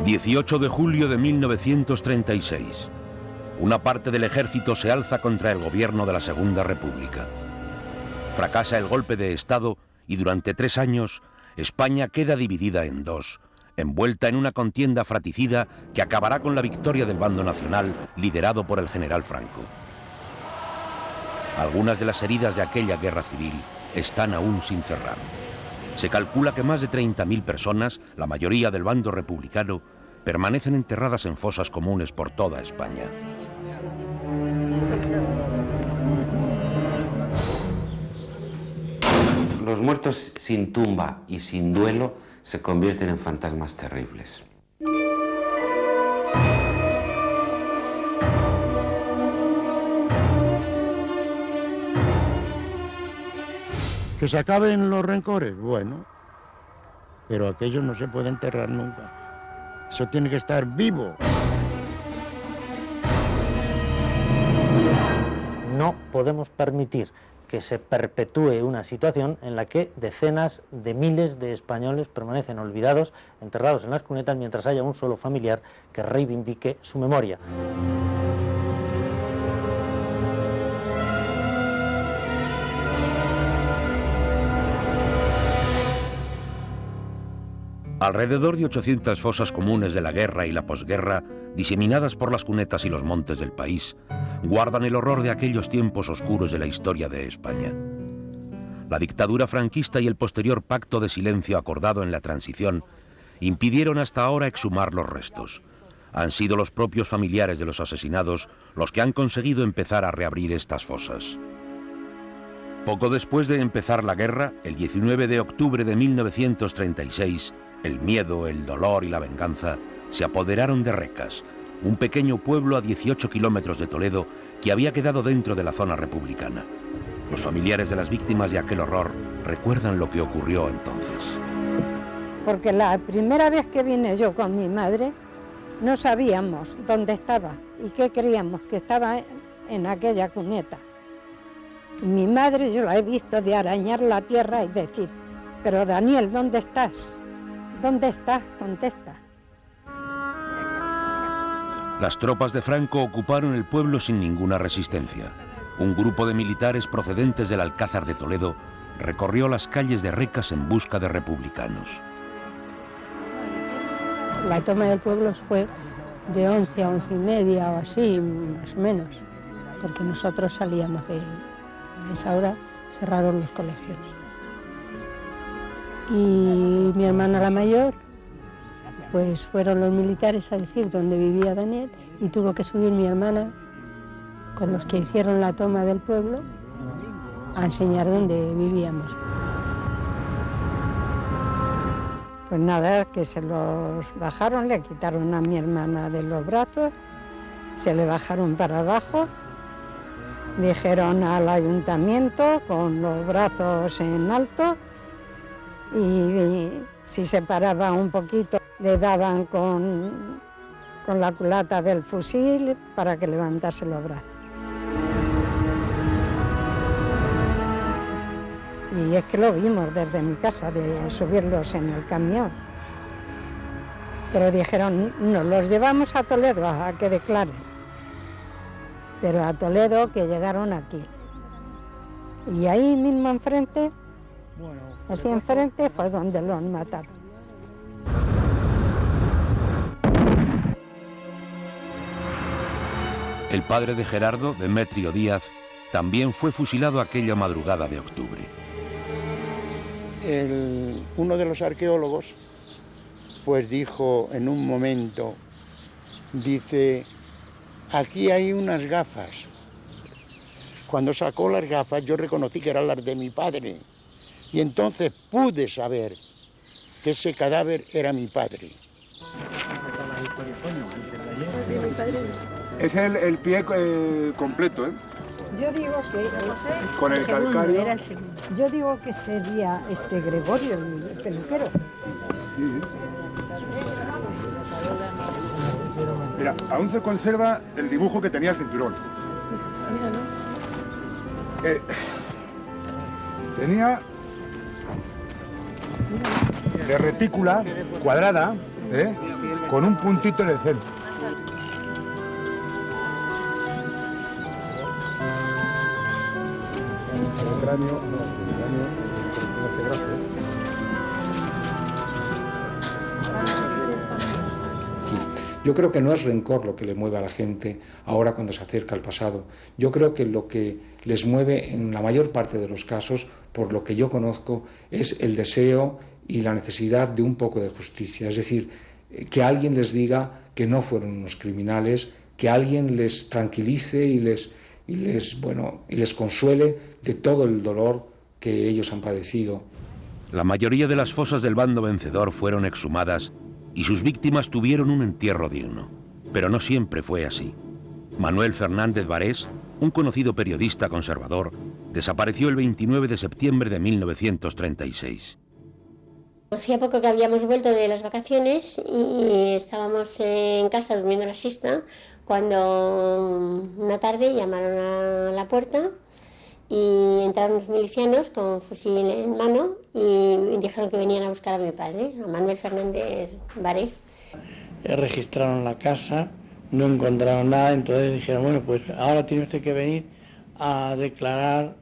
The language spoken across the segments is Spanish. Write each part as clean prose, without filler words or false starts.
18 de julio de 1936. Una parte del ejército se alza contra el gobierno de la Segunda República. Fracasa el golpe de Estado y durante 3 años España queda dividida en dos, envuelta en una contienda fratricida que acabará con la victoria del bando nacional liderado por el general Franco. Algunas de las heridas de aquella guerra civil están aún sin cerrar. Se calcula que más de 30.000 personas, la mayoría del bando republicano, permanecen enterradas en fosas comunes por toda España. Los muertos sin tumba y sin duelo se convierten en fantasmas terribles. Que se acaben los rencores, bueno, pero aquello no se puede enterrar nunca. Eso tiene que estar vivo. No podemos permitir que se perpetúe una situación en la que decenas de miles de españoles permanecen olvidados, enterrados en las cunetas, mientras haya un solo familiar que reivindique su memoria. Alrededor de 800 fosas comunes de la guerra y la posguerra, diseminadas por las cunetas y los montes del país, guardan el horror de aquellos tiempos oscuros de la historia de España. La dictadura franquista y el posterior pacto de silencio acordado en la transición impidieron hasta ahora exhumar los restos. Han sido los propios familiares de los asesinados los que han conseguido empezar a reabrir estas fosas. Poco después de empezar la guerra, el 19 de octubre de 1936, el miedo, el dolor y la venganza se apoderaron de Recas, un pequeño pueblo a 18 kilómetros de Toledo que había quedado dentro de la zona republicana. Los familiares de las víctimas de aquel horror recuerdan lo que ocurrió entonces. Porque la primera vez que vine yo con mi madre, no sabíamos dónde estaba y qué creíamos, que estaba en aquella cuneta. Y mi madre, yo la he visto de arañar la tierra y decir: pero Daniel, ¿dónde estás? ¿Dónde estás? Contesta. Las tropas de Franco ocuparon el pueblo sin ninguna resistencia. Un grupo de militares procedentes del Alcázar de Toledo recorrió las calles de Recas en busca de republicanos. La toma del pueblo fue de 11 a 11:30 o así, más o menos, porque nosotros salíamos de esa hora, cerraron los colegios. Y mi hermana la mayor, pues fueron los militares a decir dónde vivía Daniel y tuvo que subir mi hermana con los que hicieron la toma del pueblo a enseñar dónde vivíamos. Pues nada, que se los bajaron, le quitaron a mi hermana de los brazos, se le bajaron para abajo, dijeron al ayuntamiento con los brazos en alto y si se paraba un poquito le daban con la culata del fusil para que levantase los brazos. Y es que lo vimos desde mi casa, de subirlos en el camión. Pero dijeron: no, los llevamos a Toledo a que declaren. Pero a Toledo, que llegaron aquí. Y ahí mismo enfrente, así enfrente, fue donde los mataron. El padre de Gerardo, Demetrio Díaz, también fue fusilado aquella madrugada de octubre. Uno de los arqueólogos pues dijo en un momento, dice: aquí hay unas gafas. Cuando sacó las gafas yo reconocí que eran las de mi padre y entonces pude saber que ese cadáver era mi padre. Es el pie completo, ¿eh? Yo digo que con el calcario. Era el segundo. Yo digo que sería Gregorio, el peluquero. Sí. Mira, aún se conserva el dibujo que tenía el cinturón. Tenía de retícula cuadrada, con un puntito en el centro. El cráneo, Yo creo que no es rencor lo que le mueve a la gente ahora cuando se acerca al pasado. Yo creo que lo que les mueve en la mayor parte de los casos, por lo que yo conozco, es el deseo y la necesidad de un poco de justicia. Es decir, que alguien les diga que no fueron unos criminales, que alguien les tranquilice y les consuele de todo el dolor que ellos han padecido. La mayoría de las fosas del bando vencedor fueron exhumadas y sus víctimas tuvieron un entierro digno. Pero no siempre fue así. Manuel Fernández Varés, un conocido periodista conservador, desapareció el 29 de septiembre de 1936. Hacía poco que habíamos vuelto de las vacaciones y estábamos en casa durmiendo la siesta cuando una tarde llamaron a la puerta y entraron unos milicianos con fusil en mano y dijeron que venían a buscar a mi padre, a Manuel Fernández Varés. Registraron la casa, no encontraron nada, entonces dijeron, bueno, pues ahora tiene usted que venir a declarar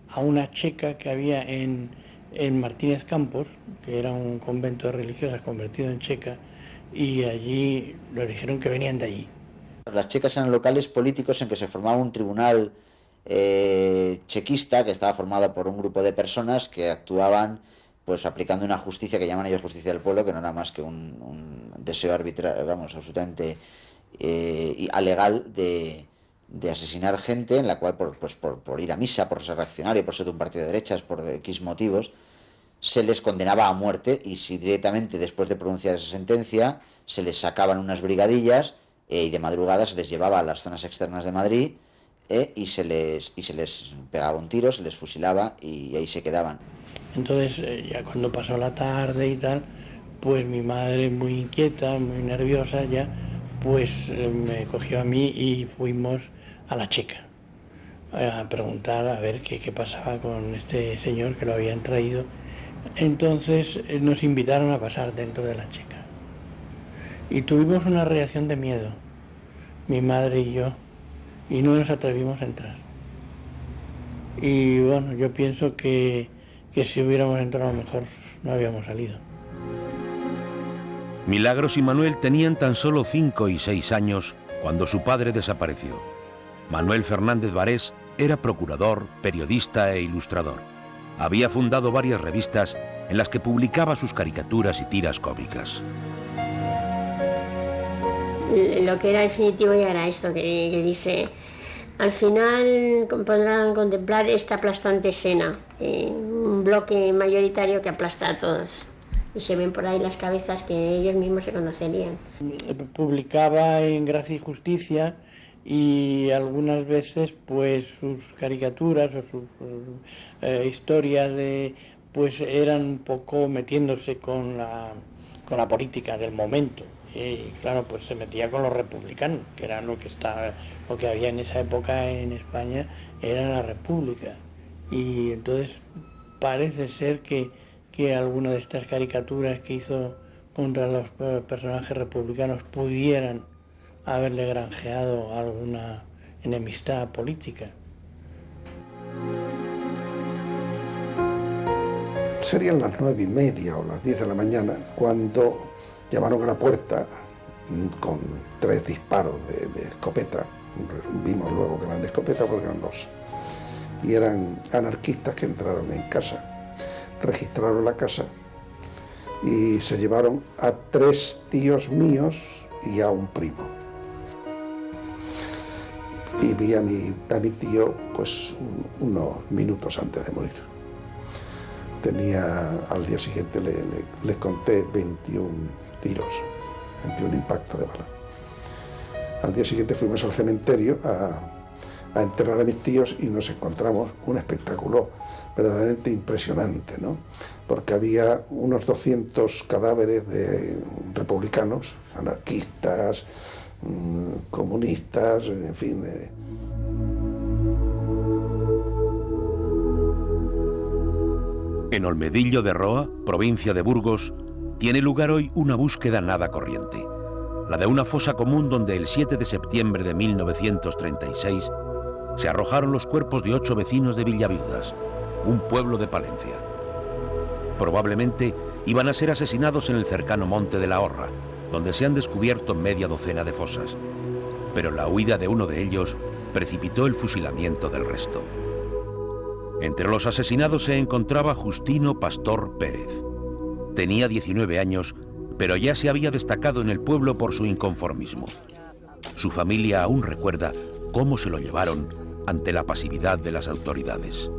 a una checa que había en Martínez Campos, que era un convento de religiosas convertido en checa, y allí le dijeron que venían de allí. Las checas eran locales políticos en que se formaba un tribunal chequista que estaba formado por un grupo de personas que actuaban pues aplicando una justicia que llaman ellos justicia del pueblo, que no era más que un deseo arbitrario, vamos, absolutamente alegal de asesinar gente, en la cual por ir a misa, por ser reaccionario, por ser de un partido de derechas, por X motivos, se les condenaba a muerte, y si directamente después de pronunciar esa sentencia se les sacaban unas brigadillas y de madrugada se les llevaba a las zonas externas de Madrid y se les pegaba un tiro, se les fusilaba y ahí se quedaban. Entonces ya cuando pasó la tarde y tal, pues mi madre, muy inquieta, muy nerviosa ya, pues me cogió a mí y fuimos a la checa a preguntar a ver qué pasaba con este señor que lo habían traído. Entonces nos invitaron a pasar dentro de la checa y tuvimos una reacción de miedo, mi madre y yo, y no nos atrevimos a entrar. Y bueno, yo pienso que si hubiéramos entrado mejor no habíamos salido. Milagros y Manuel tenían tan solo 5 y 6 años cuando su padre desapareció. Manuel Fernández Varés era procurador, periodista e ilustrador. Había fundado varias revistas en las que publicaba sus caricaturas y tiras cómicas. Lo que era definitivo ya era esto que dice: al final podrán contemplar esta aplastante escena, un bloque mayoritario que aplasta a todos. Y se ven por ahí las cabezas que ellos mismos se conocerían. Publicaba en Gracia y Justicia y algunas veces pues sus caricaturas o sus historias pues eran un poco metiéndose con la política del momento. Y claro, pues se metía con los republicanos, que era lo que había en esa época en España, era la República. Y entonces parece ser que alguna de estas caricaturas que hizo contra los personajes republicanos pudieran haberle granjeado alguna enemistad política. Serían las 9:30 o las 10 de la mañana cuando llamaron a la puerta con 3 disparos de escopeta. Vimos luego que eran de escopeta porque eran 2. Y eran anarquistas que entraron en casa. Registraron la casa y se llevaron a 3 tíos míos y a un primo. Y vi a mi tío pues unos minutos antes de morir. Al día siguiente le conté 21 tiros, 21 impactos de bala. Al día siguiente fuimos al cementerio a enterrar a mis tíos y nos encontramos un espectáculo verdaderamente impresionante, ¿no? Porque había unos 200 cadáveres de republicanos, anarquistas, comunistas, en fin. En Olmedillo de Roa, provincia de Burgos, tiene lugar hoy una búsqueda nada corriente, la de una fosa común donde el 7 de septiembre de 1936 se arrojaron los cuerpos de 8 vecinos de Villaviudas, un pueblo de Palencia. Probablemente iban a ser asesinados en el cercano Monte de la Horra, donde se han descubierto media docena de fosas, pero la huida de uno de ellos precipitó el fusilamiento del resto. Entre los asesinados se encontraba Justino Pastor Pérez. Tenía 19 años, pero ya se había destacado en el pueblo por su inconformismo. Su familia aún recuerda cómo se lo llevaron ante la pasividad de las autoridades.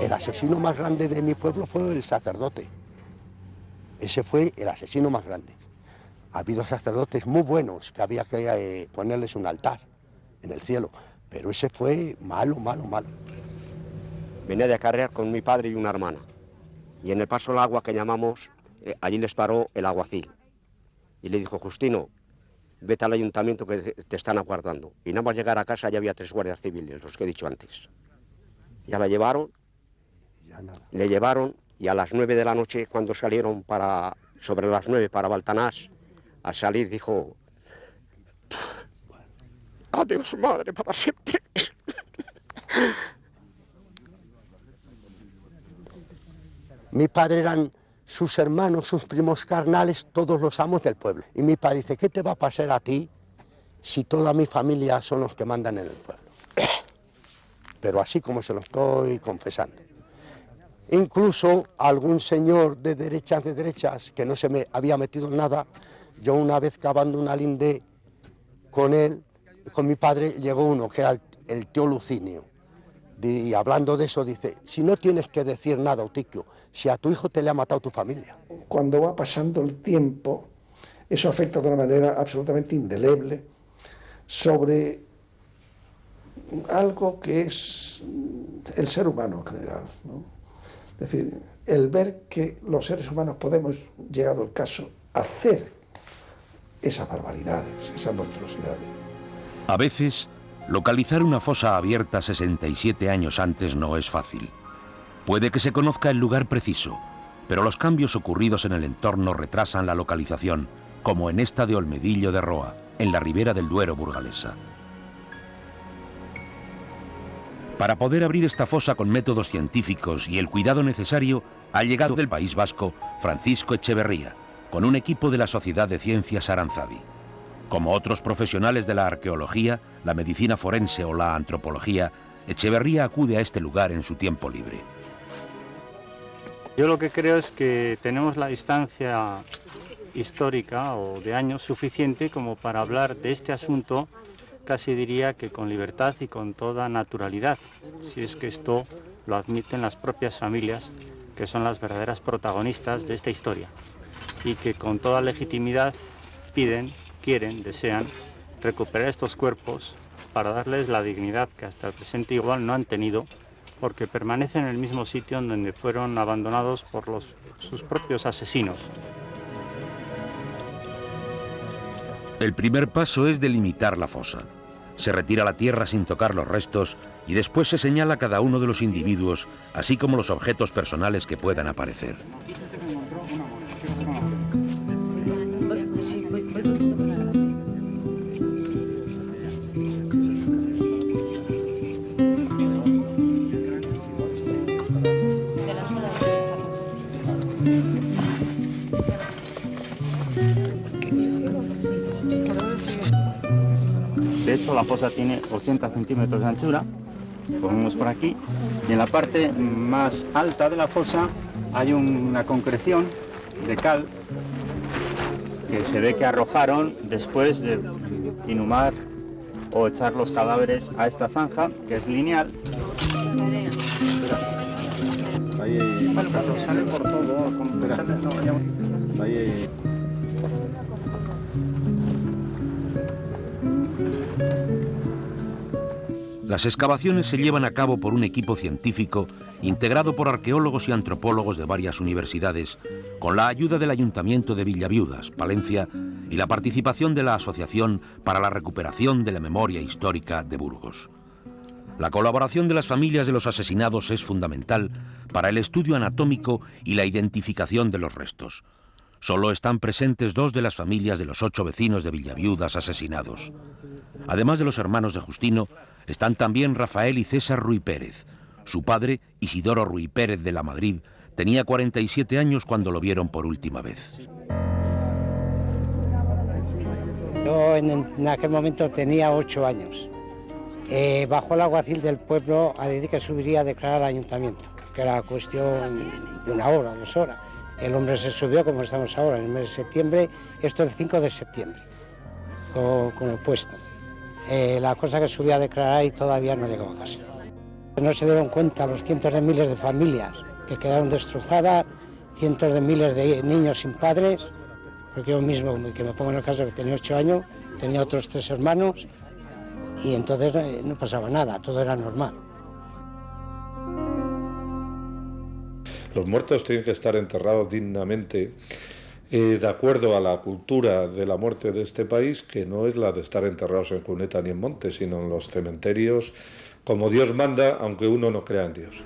El asesino más grande de mi pueblo fue el sacerdote. Ese fue el asesino más grande. Ha habido sacerdotes muy buenos que había que ponerles un altar en el cielo, pero ese fue malo, malo, malo. Venía de acarrear con mi padre y una hermana. Y en el paso del agua que llamamos, allí les paró el alguacil. Y le dijo, Justino, vete al ayuntamiento que te están aguardando. Y nada más llegar a casa ya había 3 guardias civiles, los que he dicho antes. Ya la llevaron, le llevaron, y a las 9 de la noche, cuando salieron sobre las 9 para Baltanás, al salir dijo, adiós madre, para siempre. Mi padre eran sus hermanos, sus primos carnales, todos los amos del pueblo. Y mi padre dice, ¿qué te va a pasar a ti si toda mi familia son los que mandan en el pueblo? Pero así como se lo estoy confesando. Incluso algún señor de derechas, que no se me había metido en nada, yo una vez cavando una linde con él, con mi padre, llegó uno que era el tío Lucinio. Y hablando de eso dice, si no tienes que decir nada, Eutiquio, si a tu hijo te le ha matado tu familia. Cuando va pasando el tiempo, eso afecta de una manera absolutamente indeleble sobre algo que es el ser humano en general, ¿no? Es decir, el ver que los seres humanos podemos, llegado el caso, hacer esas barbaridades, esas monstruosidades. A veces, localizar una fosa abierta 67 años antes no es fácil. Puede que se conozca el lugar preciso, pero los cambios ocurridos en el entorno retrasan la localización, como en esta de Olmedillo de Roa, en la ribera del Duero burgalesa. Para poder abrir esta fosa con métodos científicos y el cuidado necesario, ha llegado del País Vasco Francisco Echeverría, con un equipo de la Sociedad de Ciencias Aranzadi. Como otros profesionales de la arqueología, la medicina forense o la antropología, Echeverría acude a este lugar en su tiempo libre. Yo lo que creo es que tenemos la distancia histórica o de años suficiente como para hablar de este asunto, casi diría que con libertad y con toda naturalidad, si es que esto lo admiten las propias familias, que son las verdaderas protagonistas de esta historia, y que con toda legitimidad piden, quieren, desean recuperar estos cuerpos para darles la dignidad que hasta el presente igual no han tenido, porque permanecen en el mismo sitio en donde fueron abandonados por sus propios asesinos. El primer paso es delimitar la fosa. Se retira la tierra sin tocar los restos y después se señala cada uno de los individuos, así como los objetos personales que puedan aparecer. De hecho, la fosa tiene 80 centímetros de anchura, como vemos por aquí, y en la parte más alta de la fosa hay una concreción de cal que se ve que arrojaron después de inhumar o echar los cadáveres a esta zanja, que es lineal. Sale por todo, Las excavaciones se llevan a cabo por un equipo científico integrado por arqueólogos y antropólogos de varias universidades, con la ayuda del Ayuntamiento de Villaviudas, Palencia, y la participación de la Asociación para la Recuperación de la Memoria Histórica de Burgos. La colaboración de las familias de los asesinados es fundamental para el estudio anatómico y la identificación de los restos. Solo están presentes 2 de las familias de los 8 vecinos de Villaviudas asesinados. Además de los hermanos de Justino, están también Rafael y César Ruy Pérez. Su padre, Isidoro Ruy Pérez de la Madrid, tenía 47 años cuando lo vieron por última vez. Yo en aquel momento tenía 8 años. Bajó el alguacil del pueblo a decir que subiría a declarar al ayuntamiento, que era cuestión de 1 hora, 2 horas. El hombre se subió, como estamos ahora, en el mes de septiembre, esto el 5 de septiembre, con el puesto. La cosa que subió a declarar y todavía no llegó a casa. No se dieron cuenta los cientos de miles de familias que quedaron destrozadas, cientos de miles de niños sin padres, porque yo mismo, que me pongo en el caso que tenía 8 años, tenía otros 3 hermanos, y entonces no pasaba nada, todo era normal. Los muertos tienen que estar enterrados dignamente, de acuerdo a la cultura de la muerte de este país, que no es la de estar enterrados en cuneta ni en monte, sino en los cementerios, como Dios manda, aunque uno no crea en Dios.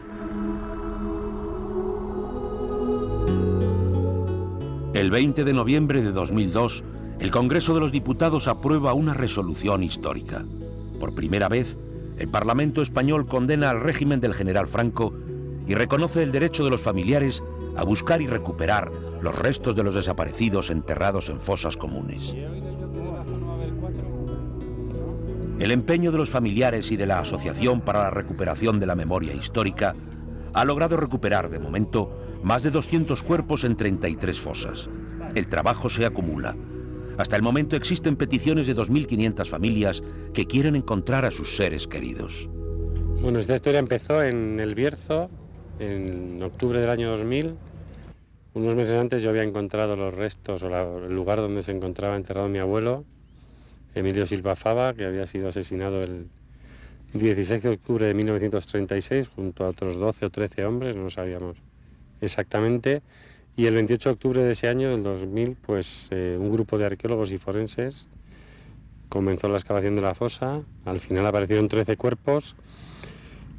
El 20 de noviembre de 2002, el Congreso de los Diputados aprueba una resolución histórica. Por primera vez, el Parlamento español condena al régimen del general Franco y reconoce el derecho de los familiares a buscar y recuperar los restos de los desaparecidos enterrados en fosas comunes. El empeño de los familiares y de la Asociación para la Recuperación de la Memoria Histórica ha logrado recuperar, de momento, más de 200 cuerpos en 33 fosas. El trabajo se acumula. Hasta el momento existen peticiones de 2.500 familias que quieren encontrar a sus seres queridos. Bueno, esta historia empezó en El Bierzo, en octubre del año 2000. Unos meses antes yo había encontrado los restos o el lugar donde se encontraba enterrado mi abuelo, Emilio Silva Fava, que había sido asesinado el 16 de octubre de 1936 junto a otros 12 o 13 hombres, no lo sabíamos exactamente. Y el 28 de octubre de ese año, del 2000, pues un grupo de arqueólogos y forenses comenzó la excavación de la fosa. Al final aparecieron 13 cuerpos.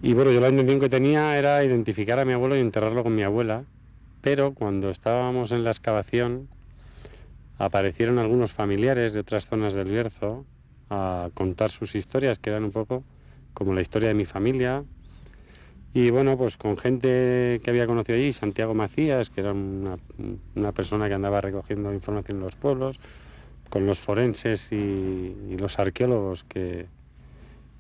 Y bueno, yo la intención que tenía era identificar a mi abuelo y enterrarlo con mi abuela. Pero cuando estábamos en la excavación, aparecieron algunos familiares de otras zonas del Bierzo a contar sus historias, que eran un poco como la historia de mi familia. Y bueno, pues con gente que había conocido allí, Santiago Macías, que era una persona que andaba recogiendo información en los pueblos, con los forenses y los arqueólogos que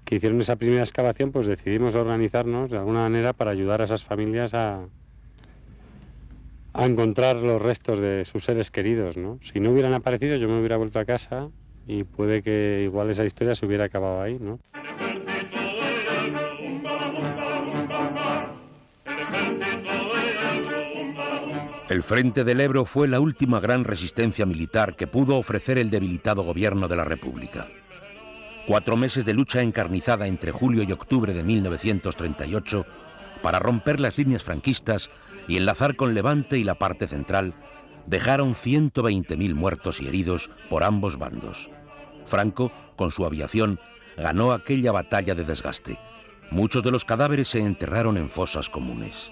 hicieron esa primera excavación, pues decidimos organizarnos de alguna manera para ayudar a esas familias a encontrar los restos de sus seres queridos, ¿no? Si no hubieran aparecido, yo me hubiera vuelto a casa y puede que igual esa historia se hubiera acabado ahí, ¿no? El Frente del Ebro fue la última gran resistencia militar que pudo ofrecer el debilitado gobierno de la República. 4 meses de lucha encarnizada entre julio y octubre de 1938 para romper las líneas franquistas y enlazar con Levante y la parte central dejaron 120.000 muertos y heridos por ambos bandos. Franco, con su aviación, ganó aquella batalla de desgaste. Muchos de los cadáveres se enterraron en fosas comunes.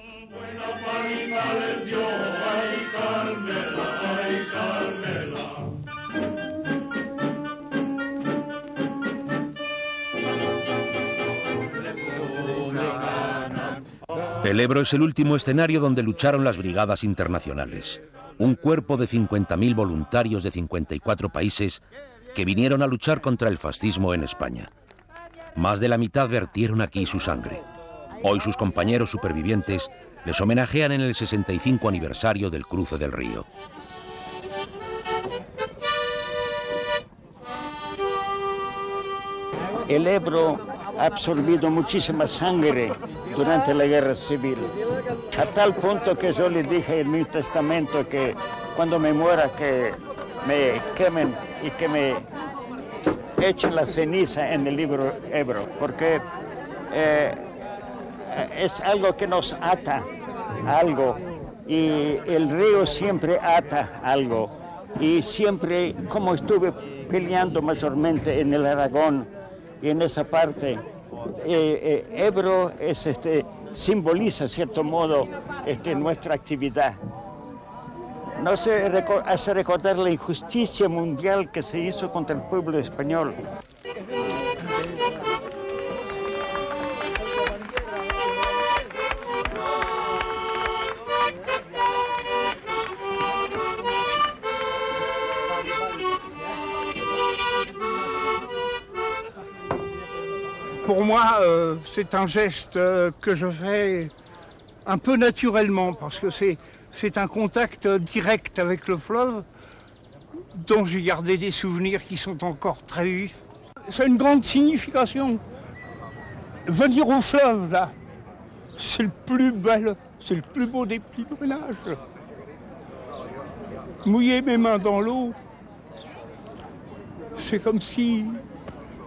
El Ebro es el último escenario donde lucharon las brigadas internacionales, un cuerpo de 50.000 voluntarios de 54 países que vinieron a luchar contra el fascismo en España. Más de la mitad vertieron aquí su sangre. Hoy sus compañeros supervivientes les homenajean en el 65 aniversario del cruce del río. El Ebro ha absorbido muchísima sangre durante la guerra civil, a tal punto que yo le dije en mi testamento que cuando me muera que me quemen y que me echen la ceniza en el libro Ebro, porque es algo que nos ata a algo y el río siempre ata algo y siempre, como estuve peleando mayormente en el Aragón y en esa parte, Ebro simboliza, en cierto modo, nuestra actividad. No se hace recordar la injusticia mundial que se hizo contra el pueblo español. Pour moi, c'est un geste que je fais un peu naturellement, parce que c'est un contact direct avec le fleuve, dont j'ai gardé des souvenirs qui sont encore très vifs. C'est une grande signification. Venir au fleuve, là, c'est le plus beau des pèlerinages. Mouiller mes mains dans l'eau, c'est comme si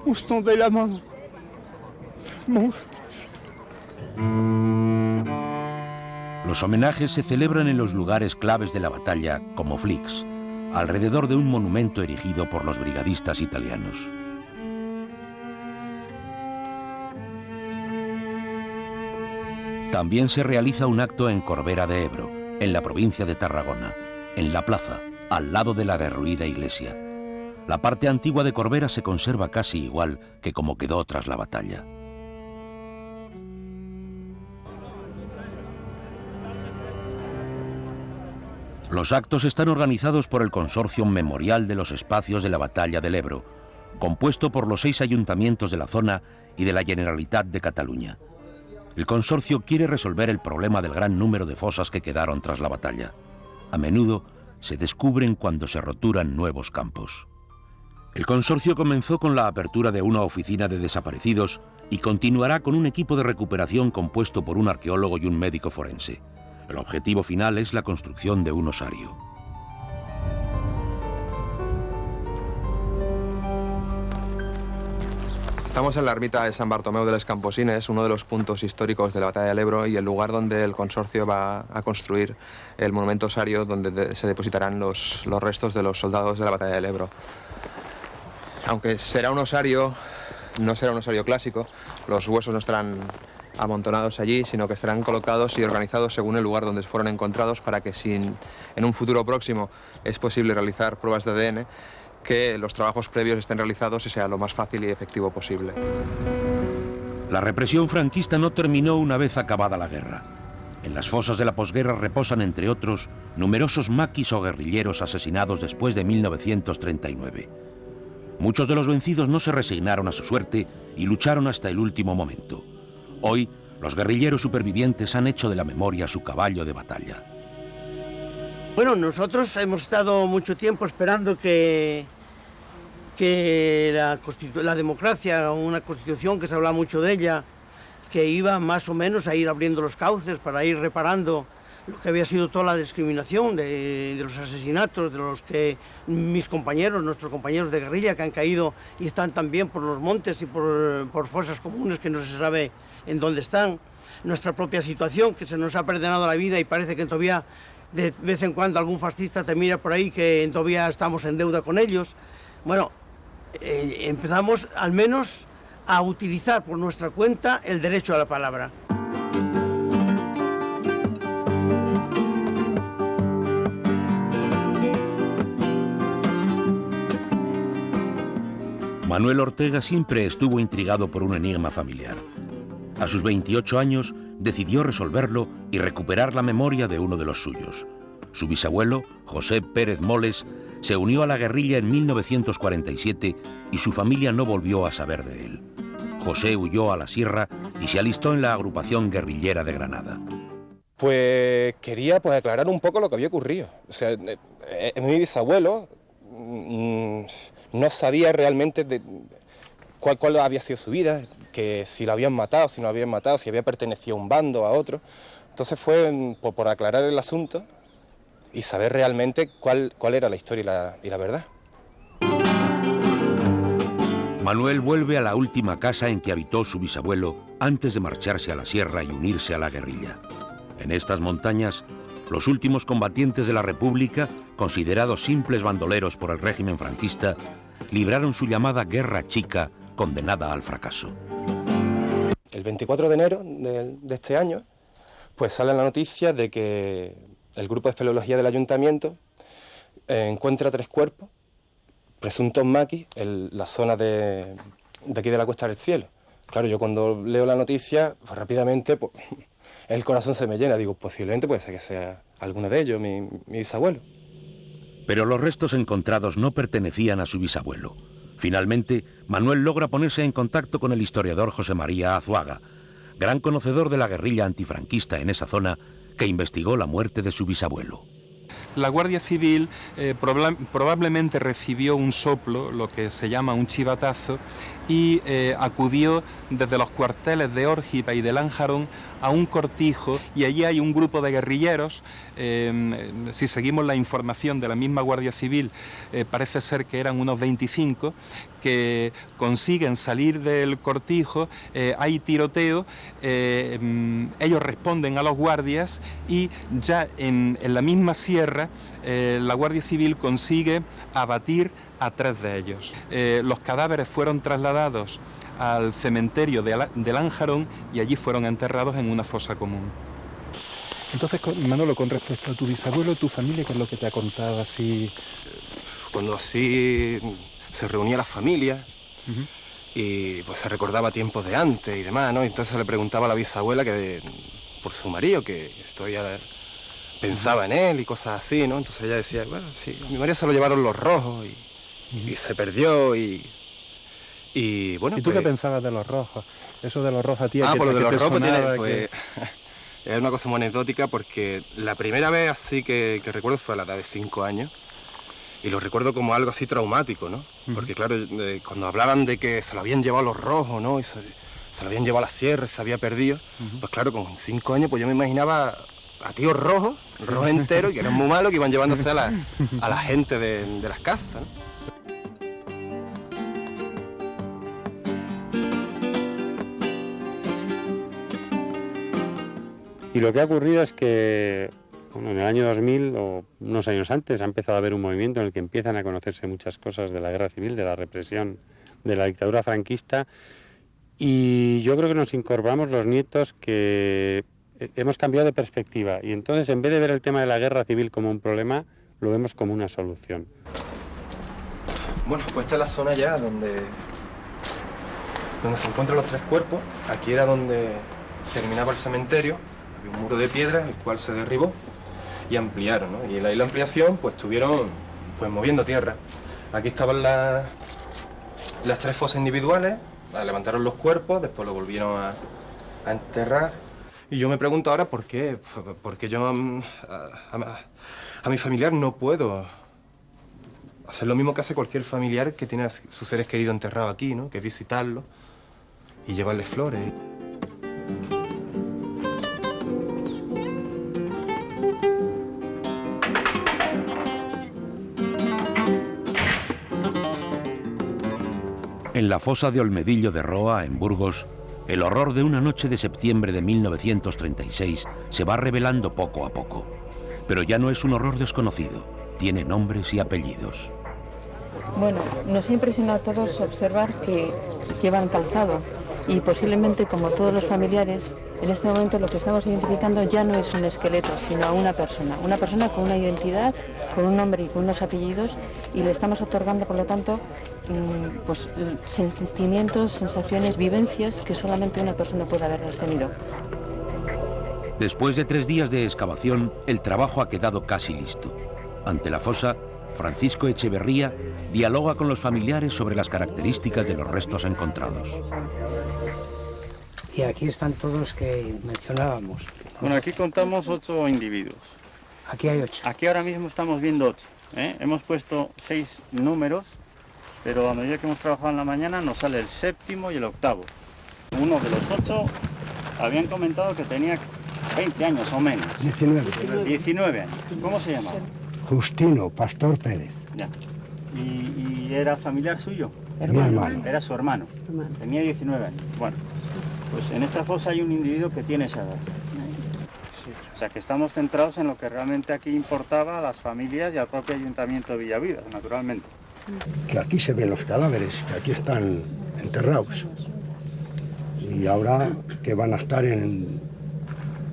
on se tendait la main. Los homenajes se celebran en los lugares claves de la batalla, como Flix, alrededor de un monumento erigido por los brigadistas italianos. También se realiza un acto en Corbera de Ebro, en la provincia de Tarragona, en la plaza, al lado de la derruida iglesia. La parte antigua de Corbera se conserva casi igual que como quedó tras la batalla. Los actos están organizados por el Consorcio Memorial de los Espacios de la Batalla del Ebro, compuesto por los 6 ayuntamientos de la zona y de la Generalitat de Cataluña. El consorcio quiere resolver el problema del gran número de fosas que quedaron tras la batalla. A menudo se descubren cuando se roturan nuevos campos. El consorcio comenzó con la apertura de una oficina de desaparecidos y continuará con un equipo de recuperación compuesto por un arqueólogo y un médico forense. El objetivo final es la construcción de un osario. Estamos en la ermita de San Bartomeu de los Camposines, uno de los puntos históricos de la batalla del Ebro y el lugar donde el consorcio va a construir el monumento osario donde se depositarán los restos de los soldados de la batalla del Ebro. Aunque será un osario, no será un osario clásico, los huesos no estarán amontonados allí, sino que estarán colocados y organizados según el lugar donde fueron encontrados para que si en un futuro próximo es posible realizar pruebas de ADN, que los trabajos previos estén realizados y sea lo más fácil y efectivo posible. La represión franquista no terminó una vez acabada la guerra. En las fosas de la posguerra reposan, entre otros, numerosos maquis o guerrilleros asesinados después de 1939. Muchos de los vencidos no se resignaron a su suerte y lucharon hasta el último momento. Hoy, los guerrilleros supervivientes han hecho de la memoria su caballo de batalla. Bueno, nosotros hemos estado mucho tiempo esperando que la democracia, una constitución que se habla mucho de ella, que iba más o menos a ir abriendo los cauces para ir reparando lo que había sido toda la discriminación de los asesinatos, de los que mis compañeros, nuestros compañeros de guerrilla que han caído y están también por los montes y por fosas comunes que no se sabe en dónde están. Nuestra propia situación, que se nos ha perdonado la vida y parece que todavía de vez en cuando algún fascista te mira por ahí que todavía estamos en deuda con ellos. Bueno, empezamos al menos a utilizar por nuestra cuenta el derecho a la palabra. Manuel Ortega siempre estuvo intrigado por un enigma familiar. A sus 28 años decidió resolverlo y recuperar la memoria de uno de los suyos. Su bisabuelo, José Pérez Moles, se unió a la guerrilla en 1947 y su familia no volvió a saber de él. José huyó a la sierra y se alistó en la agrupación guerrillera de Granada. Pues quería aclarar un poco lo que había ocurrido. O sea, mi bisabuelo no sabía realmente cuál había sido su vida, que si lo habían matado, si no lo habían matado, si había pertenecido a un bando, a otro. Entonces fue por aclarar el asunto y saber realmente cuál era la historia y la verdad. Manuel vuelve a la última casa en que habitó su bisabuelo antes de marcharse a la sierra y unirse a la guerrilla. En estas montañas, los últimos combatientes de la República, considerados simples bandoleros por el régimen franquista, libraron su llamada Guerra Chica, condenada al fracaso. el 24 de enero de este año, pues sale la noticia de que el grupo de espeleología del ayuntamiento encuentra 3 cuerpos, presuntos maquis, en la zona de aquí de la Cuesta del Cielo. Claro, yo cuando leo la noticia, pues rápidamente pues, el corazón se me llena. Digo, posiblemente puede ser que sea alguno de ellos, mi bisabuelo. Pero los restos encontrados no pertenecían a su bisabuelo. Finalmente, Manuel logra ponerse en contacto con el historiador José María Azuaga, gran conocedor de la guerrilla antifranquista en esa zona, que investigó la muerte de su bisabuelo. La Guardia Civil probablemente recibió un soplo, lo que se llama un chivatazo, y acudió desde los cuarteles de Órgiva y de Lanjarón a un cortijo, y allí hay un grupo de guerrilleros. Si seguimos la información de la misma Guardia Civil, parece ser que eran unos 25, que consiguen salir del cortijo, hay tiroteo, ellos responden a los guardias y ya en la misma sierra la Guardia Civil consigue abatir a 3 de ellos. Los cadáveres fueron trasladados al cementerio de Lanjarón y allí fueron enterrados en una fosa común. Entonces, Manolo, con respecto a tu bisabuelo, tu familia, ¿qué es lo que te ha contado así? Cuando así se reunía la familia y pues se recordaba tiempos de antes y demás, ¿no? Entonces le preguntaba a la bisabuela por su marido, que todavía pensaba en él y cosas así, ¿no? Entonces ella decía, bueno, sí, a mi marido se lo llevaron los rojos y se perdió y bueno. ¿Y tú qué pensabas de los rojos? Eso de los rojos a ti, pues lo de los rojos tiene, es una cosa muy anecdótica, porque la primera vez así que recuerdo fue a la edad de 5 años. Y lo recuerdo como algo así traumático, ¿no? Porque claro, cuando hablaban de que se lo habían llevado los rojos, ¿no? Y se lo habían llevado a la sierra, se había perdido. Pues claro, con 5 años pues yo me imaginaba a tíos rojos enteros, que eran muy malos, que iban llevándose a la gente de las casas, ¿no? Y lo que ha ocurrido es que en el año 2000 o unos años antes ha empezado a haber un movimiento en el que empiezan a conocerse muchas cosas de la guerra civil, de la represión, de la dictadura franquista, y yo creo que nos incorporamos los nietos que hemos cambiado de perspectiva y entonces en vez de ver el tema de la guerra civil como un problema, lo vemos como una solución. Bueno, pues esta es la zona ya donde se encuentran los 3 cuerpos. Aquí era donde terminaba el cementerio. Había un muro de piedra, el cual se derribó y ampliaron, ¿no? Y en la ampliación pues estuvieron moviendo tierra. Aquí estaban las 3 fosas individuales, levantaron los cuerpos, después lo volvieron a enterrar. Y yo me pregunto ahora por qué yo a mi familiar no puedo hacer lo mismo que hace cualquier familiar que tiene a sus seres queridos enterrados aquí, ¿no? Que es visitarlos y llevarles flores. En la fosa de Olmedillo de Roa, en Burgos, el horror de una noche de septiembre de 1936 se va revelando poco a poco. Pero ya no es un horror desconocido, tiene nombres y apellidos. Bueno, nos ha impresionado a todos observar que llevan calzado y posiblemente, como todos los familiares, en este momento lo que estamos identificando ya no es un esqueleto, sino a una persona con una identidad, con un nombre y con unos apellidos, y le estamos otorgando, por lo tanto, pues sentimientos, sensaciones, vivencias que solamente una persona puede haberlas tenido. Después de 3 días de excavación, el trabajo ha quedado casi listo. Ante la fosa, Francisco Echeverría dialoga con los familiares sobre las características de los restos encontrados. Y aquí están todos los que mencionábamos. Bueno, aquí contamos 8 individuos. Aquí hay 8. Aquí ahora mismo estamos viendo 8. Hemos puesto 6 números, pero a medida que hemos trabajado en la mañana nos sale el 7º y el 8º. Uno de los 8 habían comentado que tenía 20 años o menos. 19 años. ¿Cómo se llamaba? Justino Pastor Pérez. Ya. ¿Y era familiar suyo? Mi hermano. Era su hermano. Tenía 19 años. Bueno, pues en esta fosa hay un individuo que tiene esa edad. O sea que estamos centrados en lo que realmente aquí importaba a las familias y al propio Ayuntamiento de Villavida, naturalmente. Que aquí se ven los cadáveres, que aquí están enterrados. Y ahora que van a estar en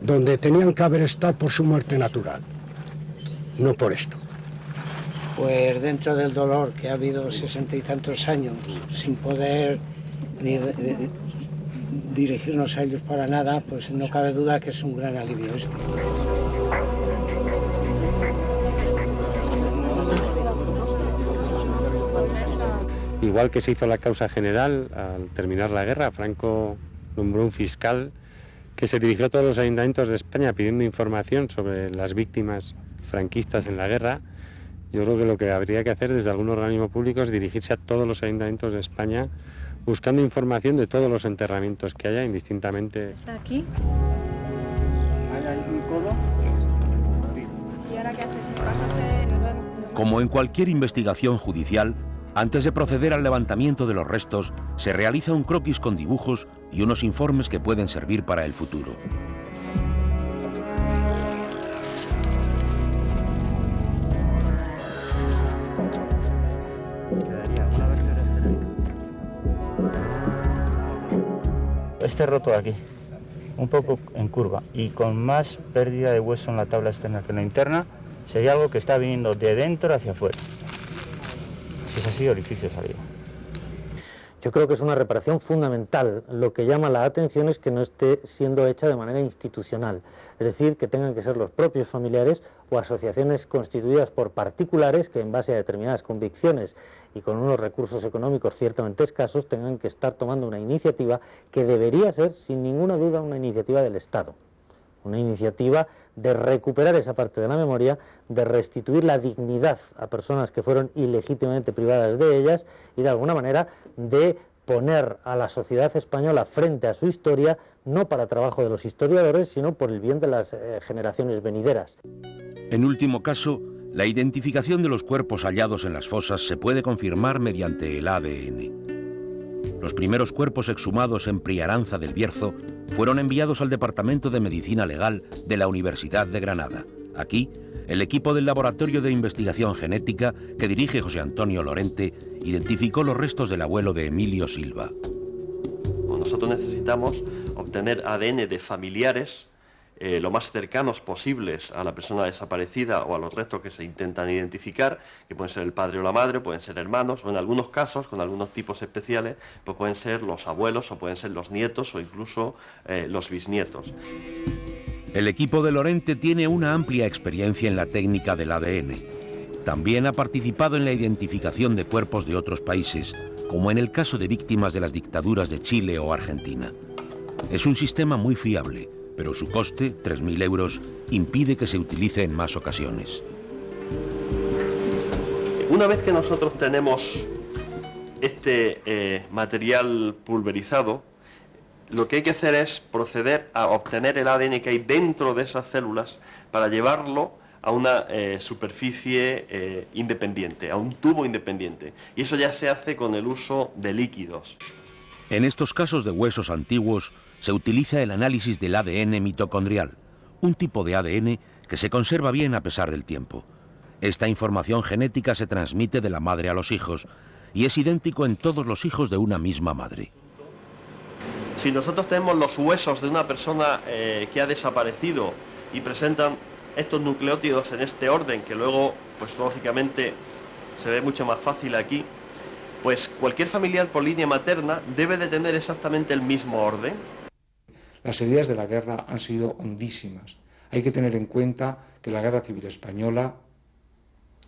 donde tenían que haber estado por su muerte natural, no por esto. Pues dentro del dolor que ha habido 60 y tantos años sin poder ni dirigirnos a ellos para nada, pues no cabe duda que es un gran alivio este. Igual que se hizo la causa general, al terminar la guerra, Franco nombró un fiscal que se dirigió a todos los ayuntamientos de España pidiendo información sobre las víctimas franquistas en la guerra. Yo creo que lo que habría que hacer desde algún organismo público es dirigirse a todos los ayuntamientos de España buscando información de todos los enterramientos que haya, indistintamente. ¿Está aquí? Ahí hay un codo. ¿Y ahora qué haces? ¿Me pasas Como en cualquier investigación judicial, antes de proceder al levantamiento de los restos, se realiza un croquis con dibujos y unos informes que pueden servir para el futuro. Este roto de aquí, un poco en curva y con más pérdida de hueso en la tabla externa que en la interna, sería algo que está viniendo de dentro hacia afuera. Si es así, orificio salido. Yo creo que es una reparación fundamental. Lo que llama la atención es que no esté siendo hecha de manera institucional, es decir, que tengan que ser los propios familiares o asociaciones constituidas por particulares que en base a determinadas convicciones y con unos recursos económicos ciertamente escasos tengan que estar tomando una iniciativa que debería ser, sin ninguna duda, una iniciativa del Estado. Una iniciativa de recuperar esa parte de la memoria, de restituir la dignidad a personas que fueron ilegítimamente privadas de ellas y de alguna manera de poner a la sociedad española frente a su historia, no para trabajo de los historiadores, sino por el bien de las generaciones venideras. En último caso, la identificación de los cuerpos hallados en las fosas se puede confirmar mediante el ADN. Los primeros cuerpos exhumados en Priaranza del Bierzo fueron enviados al Departamento de Medicina Legal de la Universidad de Granada. Aquí, el equipo del Laboratorio de Investigación Genética, que dirige José Antonio Lorente, identificó los restos del abuelo de Emilio Silva. Nosotros necesitamos obtener ADN de familiares lo más cercanos posibles a la persona desaparecida o a los restos que se intentan identificar, que pueden ser el padre o la madre, pueden ser hermanos, o en algunos casos, con algunos tipos especiales, pues pueden ser los abuelos o pueden ser los nietos o incluso los bisnietos. El equipo de Lorente tiene una amplia experiencia en la técnica del ADN. También ha participado en la identificación de cuerpos de otros países, como en el caso de víctimas de las dictaduras de Chile o Argentina. Es un sistema muy fiable, pero su coste, 3.000 euros, impide que se utilice en más ocasiones. Una vez que nosotros tenemos este material pulverizado, lo que hay que hacer es proceder a obtener el ADN que hay dentro de esas células para llevarlo a una superficie independiente, a un tubo independiente. Y eso ya se hace con el uso de líquidos. En estos casos de huesos antiguos, se utiliza el análisis del ADN mitocondrial, un tipo de ADN que se conserva bien a pesar del tiempo. Esta información genética se transmite de la madre a los hijos y es idéntico en todos los hijos de una misma madre. Si nosotros tenemos los huesos de una persona que ha desaparecido y presentan estos nucleótidos en este orden, que luego, pues lógicamente, se ve mucho más fácil aquí, pues cualquier familiar por línea materna debe de tener exactamente el mismo orden. Las heridas de la guerra han sido hondísimas. Hay que tener en cuenta que la Guerra Civil Española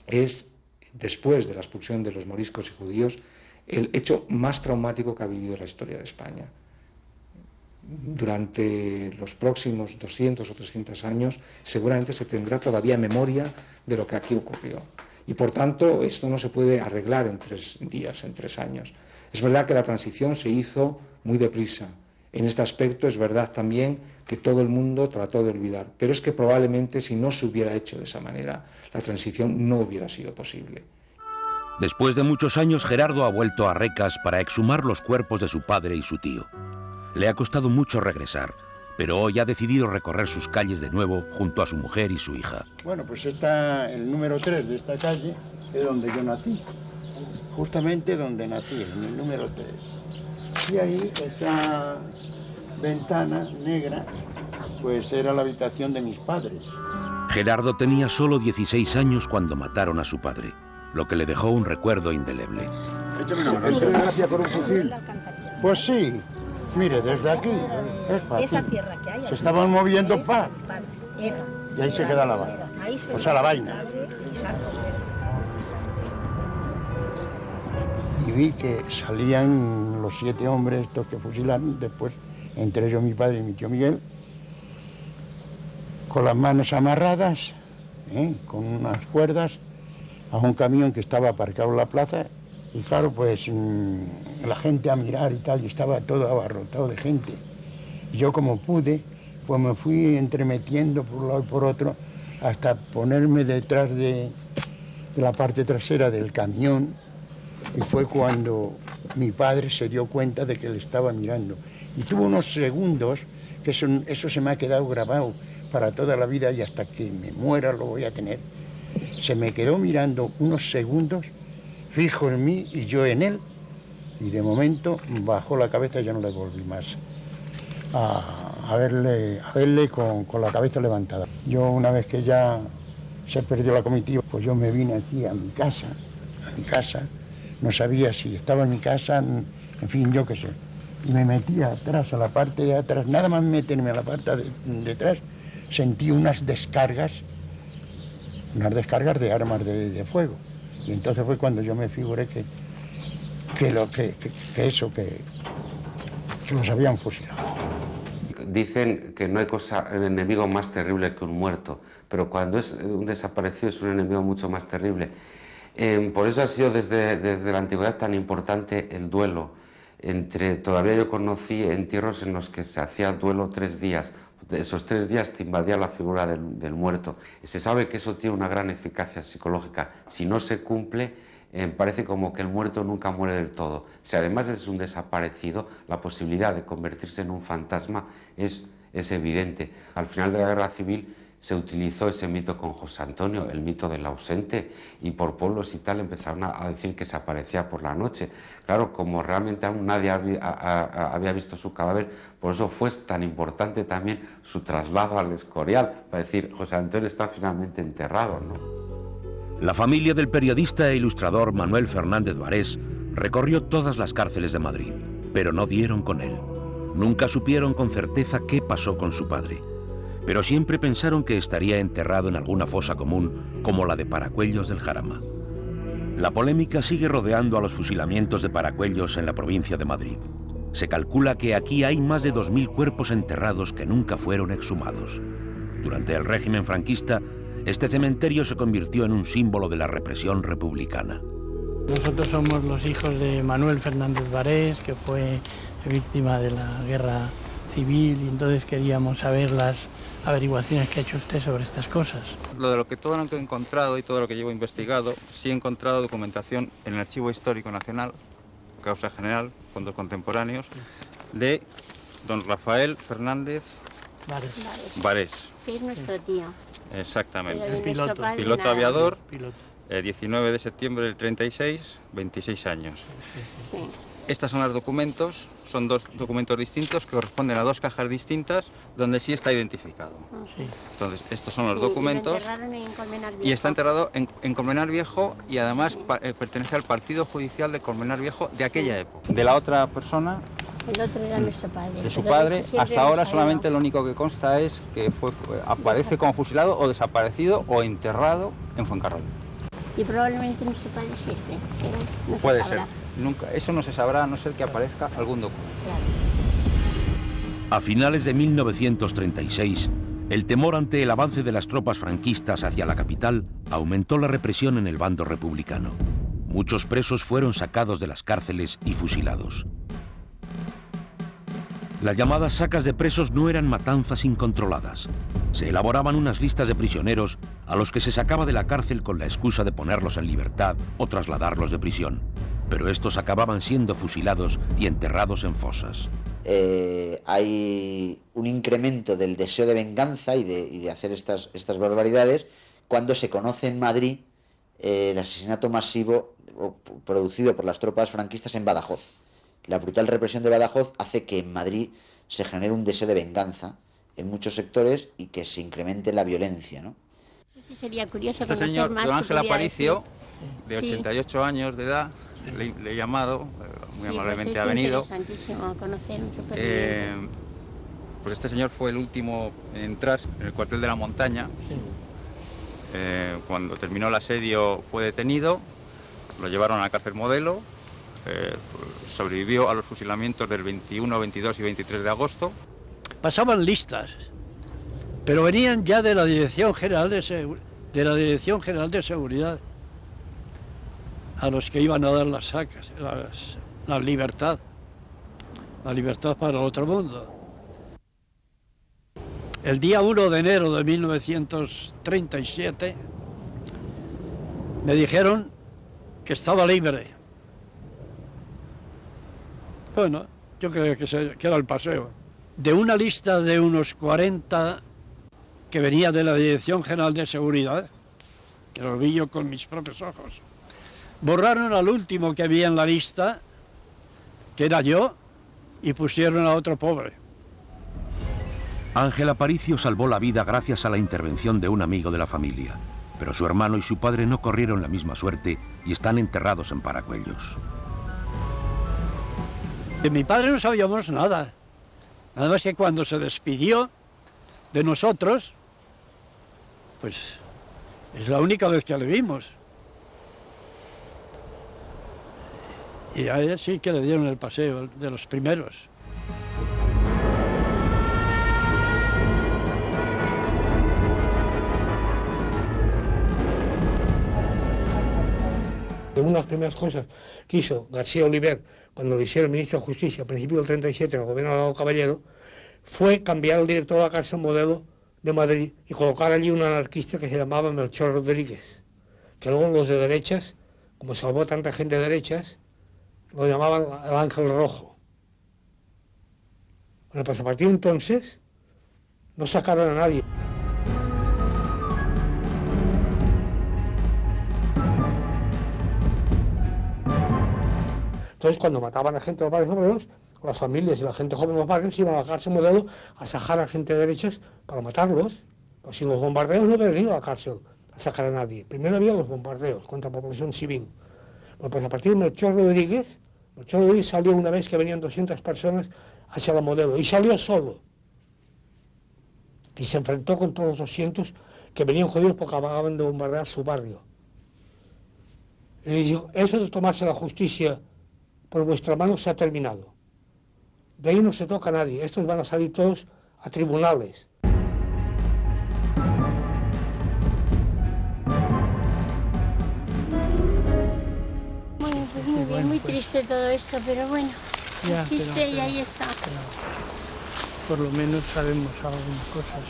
es, después de la expulsión de los moriscos y judíos, el hecho más traumático que ha vivido la historia de España. Durante los próximos 200 o 300 años seguramente se tendrá todavía memoria de lo que aquí ocurrió. Y por tanto esto no se puede arreglar en 3 días, en 3 años. Es verdad que la transición se hizo muy deprisa. En este aspecto es verdad también que todo el mundo trató de olvidar, pero es que probablemente si no se hubiera hecho de esa manera, la transición no hubiera sido posible. Después de muchos años, Gerardo ha vuelto a Recas para exhumar los cuerpos de su padre y su tío. Le ha costado mucho regresar, pero hoy ha decidido recorrer sus calles de nuevo junto a su mujer y su hija. Bueno, pues está el número 3 de esta calle, es donde yo nací, justamente donde nací, en el número 3. Y ahí ventana negra, pues era la habitación de mis padres. Gerardo tenía solo 16 años cuando mataron a su padre, lo que le dejó un recuerdo indeleble. Gracias por un fusil. Pues sí, mire, desde aquí es fácil. Esa tierra que hay. Se estaban moviendo pa. Y ahí se queda la vaina. O sea, la vaina. Y vi que salían los 7 hombres estos que fusilaron, después, entre ellos mi padre y mi tío Miguel, con las manos amarradas, con unas cuerdas, a un camión que estaba aparcado en la plaza, y claro, pues la gente a mirar y tal, y estaba todo abarrotado de gente. Y yo como pude, pues me fui entremetiendo por un lado y por otro, hasta ponerme detrás de la parte trasera del camión, y fue cuando mi padre se dio cuenta de que le estaba mirando. Y tuvo unos segundos, que eso se me ha quedado grabado para toda la vida, y hasta que me muera lo voy a tener. Se me quedó mirando unos segundos, fijo en mí y yo en él, y de momento bajó la cabeza y yo no le volví más a verle con la cabeza levantada. Yo, una vez que ya se perdió la comitiva, pues yo me vine aquí a mi casa, no sabía si estaba en mi casa, en fin, yo qué sé. Y me metí atrás, a la parte de atrás, nada más meterme a la parte de atrás, sentí unas descargas de armas de fuego. Y entonces fue cuando yo me figuré que los habían fusilado. Dicen que no hay enemigo más terrible que un muerto, pero cuando es un desaparecido es un enemigo mucho más terrible. Por eso ha sido desde la antigüedad tan importante el duelo. Todavía yo conocí entierros en los que se hacía duelo 3 días. Esos 3 días te invadía la figura del muerto. Se sabe que eso tiene una gran eficacia psicológica. Si no se cumple, parece como que el muerto nunca muere del todo. Si además es un desaparecido, la posibilidad de convertirse en un fantasma es evidente. Al final de la Guerra Civil se utilizó ese mito con José Antonio, el mito del ausente, y por pueblos y tal empezaron a decir que se aparecía por la noche. Claro, como realmente aún nadie había visto su cadáver, por eso fue tan importante también su traslado al Escorial, para decir, José Antonio está finalmente enterrado, ¿no? La familia del periodista e ilustrador Manuel Fernández Varés recorrió todas las cárceles de Madrid, pero no dieron con él. Nunca supieron con certeza qué pasó con su padre, pero siempre pensaron que estaría enterrado en alguna fosa común como la de Paracuellos del Jarama. La polémica sigue rodeando a los fusilamientos de Paracuellos en la provincia de Madrid. Se calcula que aquí hay más de 2000 cuerpos enterrados que nunca fueron exhumados. Durante el régimen franquista, este cementerio se convirtió en un símbolo de la represión republicana. Nosotros somos los hijos de Manuel Fernández Varés, que fue víctima de la guerra civil, y entonces queríamos saber las averiguaciones que ha hecho usted sobre estas cosas. De todo lo que he encontrado y todo lo que llevo investigado, sí he encontrado documentación en el Archivo Histórico Nacional, Causa General, fondos contemporáneos, de don Rafael Fernández Varés. Que es nuestro tío. Exactamente. Piloto aviador, 19 de septiembre del 36, 26 años. Sí. Estos son los documentos, son 2 documentos distintos que corresponden a 2 cajas distintas donde sí está identificado. Sí. Entonces, estos son los documentos. Y está enterrado en Colmenar Viejo, y además pertenece al partido judicial de Colmenar Viejo de aquella época. De la otra persona, el otro era nuestro padre. De su padre, hasta ahora solamente lo único que consta es que aparece como fusilado o desaparecido o enterrado en Fuencarral. Y probablemente nuestro padre existe. No puede ser. Nunca, eso no se sabrá a no ser que aparezca algún documento. A finales de 1936, el temor ante el avance de las tropas franquistas hacia la capital aumentó la represión en el bando republicano. Muchos presos fueron sacados de las cárceles y fusilados. Las llamadas sacas de presos no eran matanzas incontroladas. Se elaboraban unas listas de prisioneros a los que se sacaba de la cárcel con la excusa de ponerlos en libertad o trasladarlos de prisión. Pero estos acababan siendo fusilados y enterrados en fosas. Hay un incremento del deseo de venganza y de hacer estas barbaridades cuando se conoce en Madrid el asesinato masivo producido por las tropas franquistas en Badajoz. La brutal represión de Badajoz hace que en Madrid se genere un deseo de venganza en muchos sectores y que se incremente la violencia, ¿no? Sí, sería curioso este conocer señor, más. don Ángel Aparicio, decir. de 88 años de edad, le he llamado, muy amablemente pues ha venido. Interesantísimo conocer un superviviente. Pues este señor fue el último en entrar en el cuartel de la Montaña. Cuando terminó el asedio fue detenido, lo llevaron a la cárcel Modelo, sobrevivió a los fusilamientos del 21, 22 y 23 de agosto. Pasaban listas, pero venían ya de la Dirección General de Seguridad, a los que iban a dar las sacas, la libertad para el otro mundo. El día 1 de enero de 1937 me dijeron que estaba libre. Bueno, yo creo que era el paseo. De una lista de unos 40 que venía de la Dirección General de Seguridad, que lo vi yo con mis propios ojos, borraron al último que había en la lista, que era yo, y pusieron a otro pobre. Ángel Aparicio salvó la vida gracias a la intervención de un amigo de la familia, pero su hermano y su padre no corrieron la misma suerte y están enterrados en Paracuellos. De mi padre no sabíamos nada, nada más que cuando se despidió de nosotros, pues es la única vez que le vimos. Y a él sí que le dieron el paseo de los primeros. Una de las primeras cosas que hizo García Oliver cuando lo hicieron ministro de Justicia a principios del 37 en el gobierno de Álvaro Caballero fue cambiar al director de la cárcel Modelo de Madrid y colocar allí un anarquista que se llamaba Melchor Rodríguez, que luego los de derechas, como salvó tanta gente de derechas, lo llamaban el Ángel Rojo. Bueno, pues a partir de entonces no sacaron a nadie. Entonces, cuando mataban a gente de los barrios obreros, las familias y la gente joven de los barrios iban a la cárcel Modelo a sacar a gente de derechas para matarlos. Pues sin los bombardeos no hubieran ido a la cárcel a sacar a nadie. Primero había los bombardeos contra la población civil. Bueno, pues a partir de Melchor Rodríguez salió una vez que venían 200 personas hacia la Modelo y salió solo. Y se enfrentó con todos los 200 que venían jodidos porque acababan de bombardear su barrio. Y le dijo, eso de tomarse la justicia por vuestra mano se ha terminado. De ahí no se toca a nadie. Estos van a salir todos a tribunales. Bueno, pues muy bien, muy triste todo esto, pero bueno, existe y ahí está. Por lo menos sabemos algunas cosas.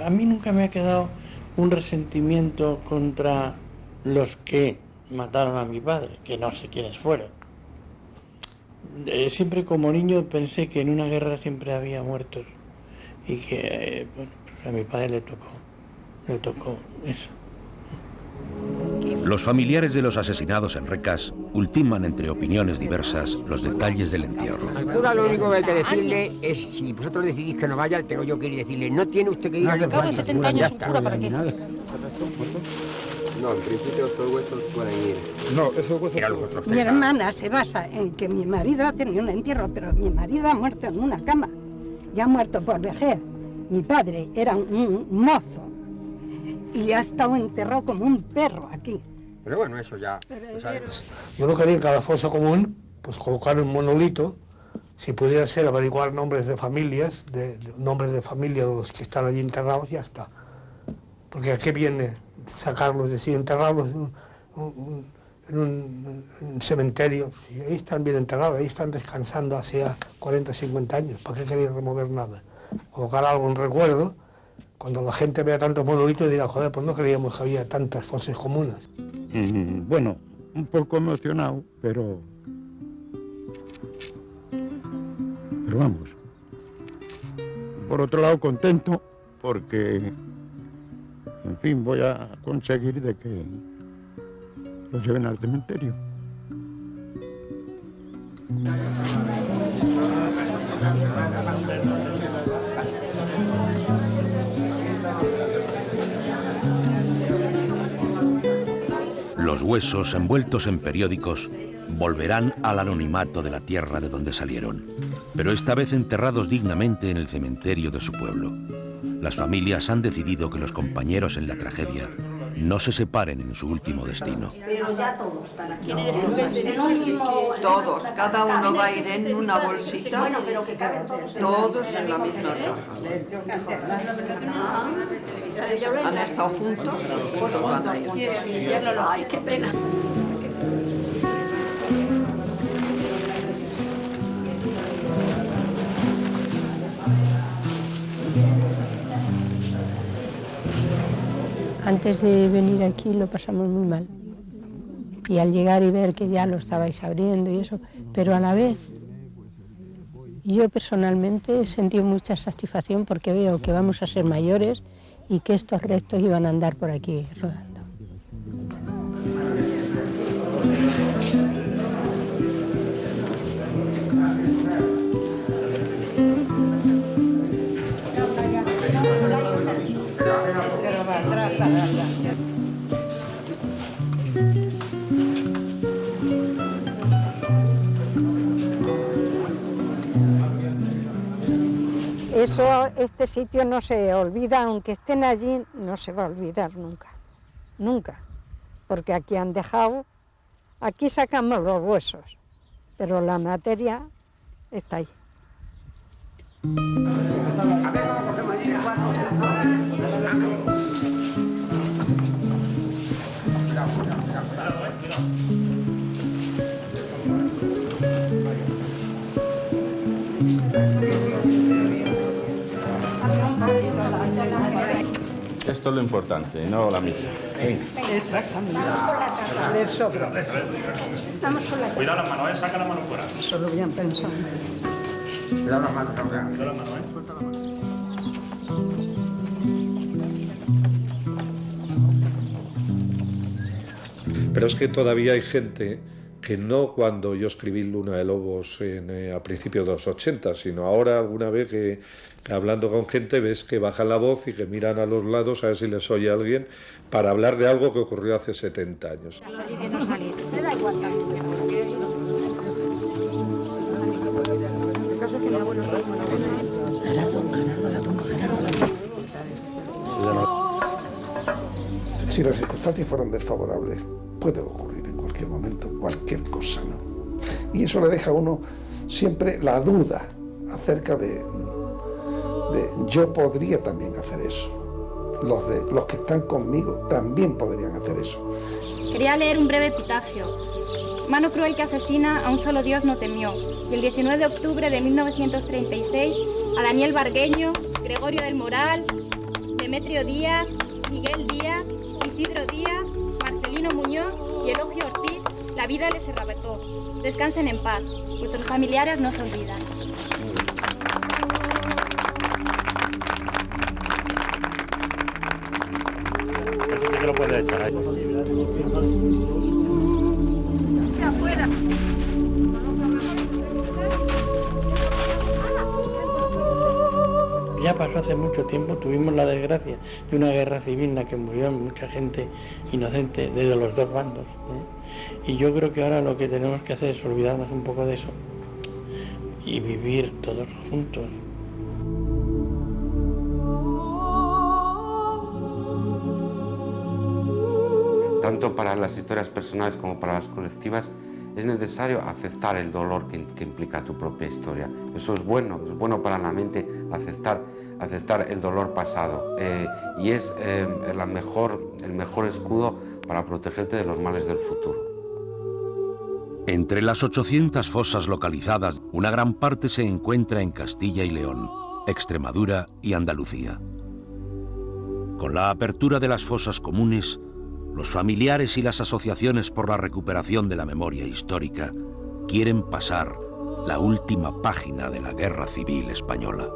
A mí nunca me ha quedado un resentimiento contra los que mataron a mi padre, que no sé quiénes fueron. Siempre como niño pensé que en una guerra siempre había muertos y que bueno, a mi padre le tocó eso. Los familiares de los asesinados en Recas ultiman entre opiniones diversas los detalles del entierro. Al cura lo único que hay que decirle es, si vosotros decidís que no vaya, tengo yo que ir y decirle, no tiene usted que ir a cabo de 70 años un cura, ¿para qué? No, en principio estos huesos pueden ir. No, esos huesos. Mi hermana se basa en que mi marido ha tenido un entierro, pero mi marido ha muerto en una cama. Ya ha muerto por vejez. Mi padre era un mozo y ha estado enterrado como un perro aquí. Pero bueno, eso ya. Yo lo quería en cada fosa común, pues colocar un monolito, si pudiera ser averiguar nombres de familias, nombres de familia de los que están allí enterrados, ya está. Porque ¿a qué viene sacarlos, decir, enterrarlos en un cementerio? Y ahí están bien enterrados, ahí están descansando hace 40 o 50 años. ¿Para qué queréis remover nada? Colocar algo en recuerdo, cuando la gente vea tantos monolitos dirá, joder, pues no creíamos que había tantas fosas comunes. Bueno, un poco emocionado, pero vamos. Por otro lado, contento, porque en fin, voy a conseguir de que los lleven al cementerio. Los huesos, envueltos en periódicos, volverán al anonimato de la tierra de donde salieron, pero esta vez enterrados dignamente en el cementerio de su pueblo. Las familias han decidido que los compañeros en la tragedia no se separen en su último destino. Pero ya todos están aquí. Todos, cada uno va a ir en una bolsita, todos en la misma caja. Han estado juntos, pues van a ir. Ay, qué pena. Antes de venir aquí lo pasamos muy mal. Y al llegar y ver que ya lo estabais abriendo y eso, pero a la vez yo personalmente he sentido mucha satisfacción porque veo que vamos a ser mayores y que estos restos iban a andar por aquí rodando. Eso, este sitio no se olvida, aunque estén allí, no se va a olvidar nunca, nunca, porque aquí han dejado, aquí sacamos los huesos, pero la materia está ahí. Esto es lo importante, no la misa. Exactamente. Les sobra. Vamos con la Cuidado las manos, saca la mano fuera. Solo bien pensado. Cuidado las manos, cuidado las manos, suelta la mano. Pero es que todavía hay gente que no cuando yo escribí Luna de Lobos a principios de los 80, sino ahora alguna vez que hablando con gente ves que bajan la voz y que miran a los lados a ver si les oye alguien para hablar de algo que ocurrió hace 70 años. Si las circunstancias fueran desfavorables, puede ocurrir en cualquier momento, cualquier cosa, ¿no? Y eso le deja a uno siempre la duda acerca de yo podría también hacer eso. Los que están conmigo también podrían hacer eso. Quería leer un breve epitafio. Mano cruel que asesina, a un solo Dios no temió. Y el 19 de octubre de 1936, a Daniel Vargueño, Gregorio del Moral, Demetrio Díaz, Miguel Díaz, Isidro Díaz, Marcelino Muñoz y Elogio Ortiz, la vida les arrebató. Descansen en paz, vuestros familiares no se olvidan. Eso sí que lo puedes echar ahí. ¡Afuera! Ya pasó hace mucho tiempo, tuvimos la desgracia de una guerra civil en la que murió mucha gente inocente desde los dos bandos, ¿eh? Y yo creo que ahora lo que tenemos que hacer es olvidarnos un poco de eso y vivir todos juntos. Tanto para las historias personales como para las colectivas, es necesario aceptar el dolor que implica tu propia historia. Eso es bueno para la mente aceptar el dolor pasado y es el mejor escudo para protegerte de los males del futuro. Entre las 800 fosas localizadas, una gran parte se encuentra en Castilla y León, Extremadura y Andalucía. Con la apertura de las fosas comunes, los familiares y las asociaciones por la recuperación de la memoria histórica quieren pasar la última página de la Guerra Civil Española.